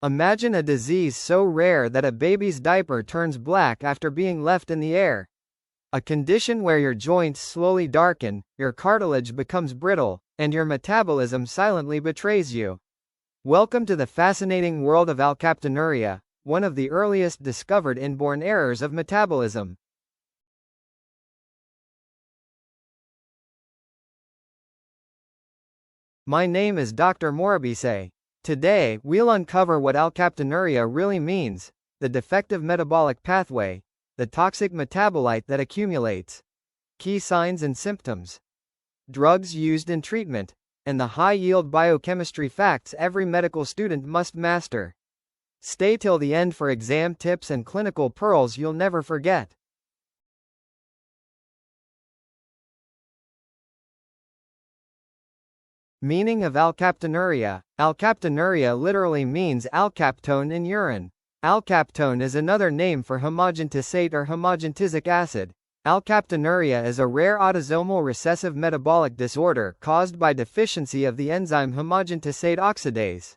Imagine a disease so rare that a baby's diaper turns black after being left in the air. A condition where your joints slowly darken, your cartilage becomes brittle, and your metabolism silently betrays you. Welcome to the fascinating world of alkaptonuria, one of the earliest discovered inborn errors of metabolism. My name is Dr. Morabise. Today, we'll uncover what alkaptonuria really means, the defective metabolic pathway, the toxic metabolite that accumulates, key signs and symptoms, drugs used in treatment, and the high-yield biochemistry facts every medical student must master. Stay till the end for exam tips and clinical pearls you'll never forget. Meaning of alkaptonuria. Alkaptonuria literally means alkaptone in urine. Alkaptone is another name for homogentisate or homogentisic acid. Alkaptonuria is a rare autosomal recessive metabolic disorder caused by deficiency of the enzyme homogentisate oxidase.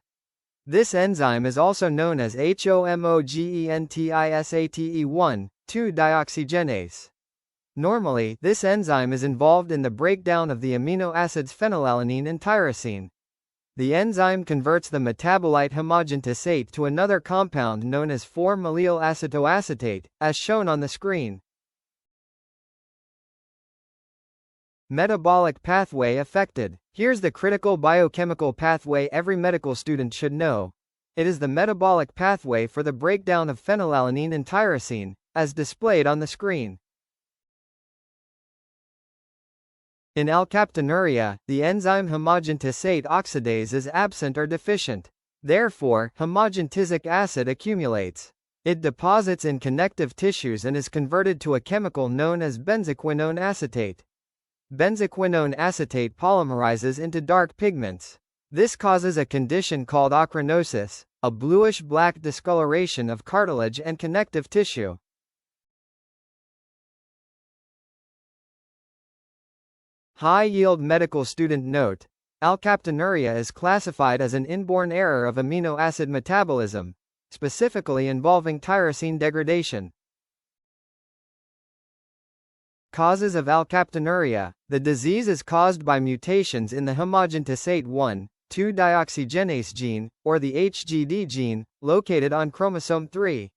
This enzyme is also known as Homogentisate 1,2-dioxygenase. Normally, this enzyme is involved in the breakdown of the amino acids phenylalanine and tyrosine. The enzyme converts the metabolite homogentisate to another compound known as 4-mallyl acetoacetate, as shown on the screen. Metabolic pathway affected. Here's the critical biochemical pathway every medical student should know. It is the metabolic pathway for the breakdown of phenylalanine and tyrosine, as displayed on the screen. In alkaptonuria, the enzyme homogentisate oxidase is absent or deficient. Therefore, homogentisic acid accumulates. It deposits in connective tissues and is converted to a chemical known as benzoquinone acetate. Benzoquinone acetate polymerizes into dark pigments. This causes a condition called ochronosis, a bluish-black discoloration of cartilage and connective tissue. High-yield medical student note: alkaptonuria is classified as an inborn error of amino acid metabolism, specifically involving tyrosine degradation. Causes of alkaptonuria. The disease is caused by mutations in the homogentisate 1,2-dioxygenase gene, or the HGD gene, located on chromosome 3.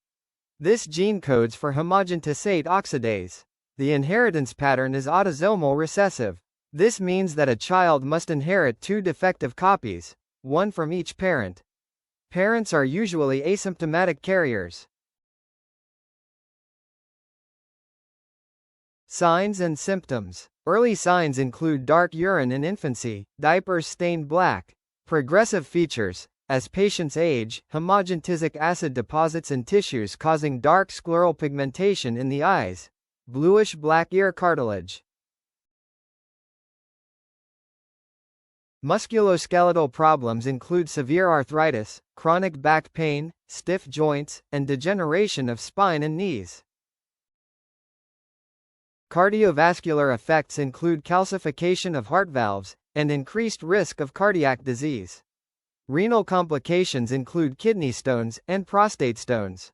This gene codes for homogentisate oxidase. The inheritance pattern is autosomal recessive. This means that a child must inherit two defective copies, one from each parent. Parents are usually asymptomatic carriers. Signs and symptoms. Early signs include dark urine in infancy, diapers stained black. Progressive features: as patients age, homogentisic acid deposits in tissues causing dark scleral pigmentation in the eyes, bluish-black ear cartilage. Musculoskeletal problems include severe arthritis, chronic back pain, stiff joints, and degeneration of spine and knees. Cardiovascular effects include calcification of heart valves, and increased risk of cardiac disease. Renal complications include kidney stones, and prostate stones.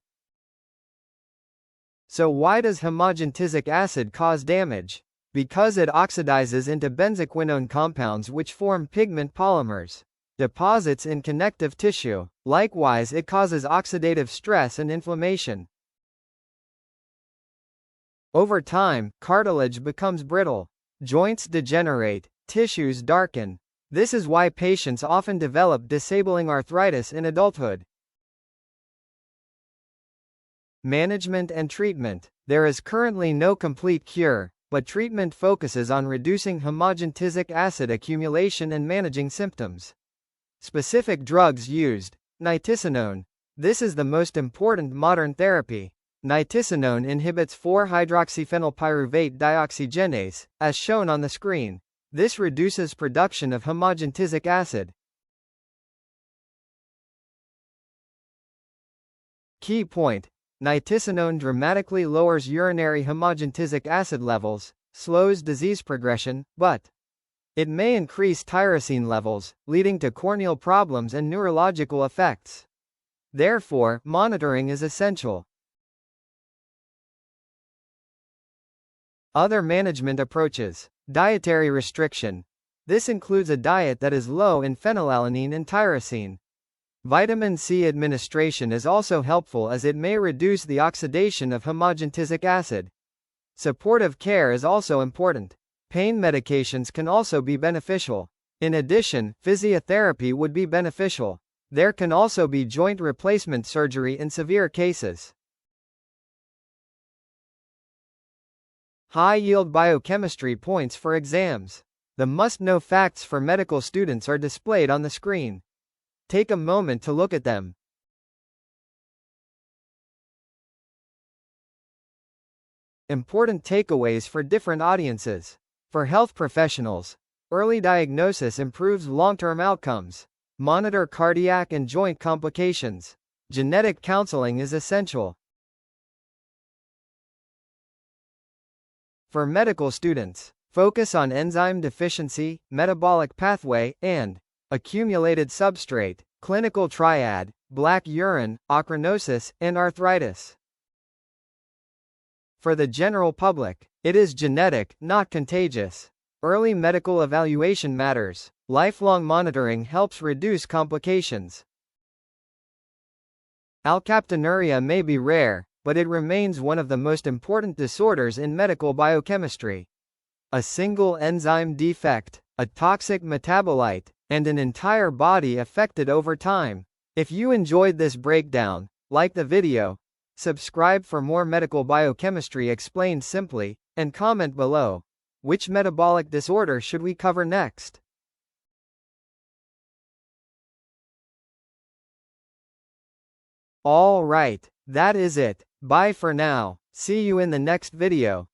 So why does homogentisic acid cause damage? Because it oxidizes into benzoquinone compounds which form pigment polymers. Deposits in connective tissue. Likewise, it causes oxidative stress and inflammation. Over time, cartilage becomes brittle. Joints degenerate. Tissues darken. This is why patients often develop disabling arthritis in adulthood. Management and treatment. There is currently no complete cure, but treatment focuses on reducing homogentisic acid accumulation and managing symptoms. Specific drugs used. Nitisinone. This is the most important modern therapy. Nitisinone inhibits 4-hydroxyphenylpyruvate dioxygenase, as shown on the screen. This reduces production of homogentisic acid. Key point: nitisinone dramatically lowers urinary homogentisic acid levels, slows disease progression, but it may increase tyrosine levels, leading to corneal problems and neurological effects. Therefore, monitoring is essential. Other management approaches. Dietary restriction. This includes a diet that is low in phenylalanine and tyrosine. Vitamin C administration is also helpful as it may reduce the oxidation of homogentisic acid. Supportive care is also important. Pain medications can also be beneficial. In addition, physiotherapy would be beneficial. There can also be joint replacement surgery in severe cases. High-yield biochemistry points for exams. The must-know facts for medical students are displayed on the screen. Take a moment to look at them. Important takeaways for different audiences. For health professionals, early diagnosis improves long-term outcomes. Monitor cardiac and joint complications. Genetic counseling is essential. For medical students, focus on enzyme deficiency, metabolic pathway, and accumulated substrate, clinical triad, black urine, ochronosis, and arthritis. For the general public, it is genetic, not contagious. Early medical evaluation matters. Lifelong monitoring helps reduce complications. Alkaptonuria may be rare, but it remains one of the most important disorders in medical biochemistry. A single enzyme defect, a toxic metabolite, and an entire body affected over time. If you enjoyed this breakdown, like the video, subscribe for more medical biochemistry explained simply, and comment below. Which metabolic disorder should we cover next? All right, that is it. Bye for now. See you in the next video.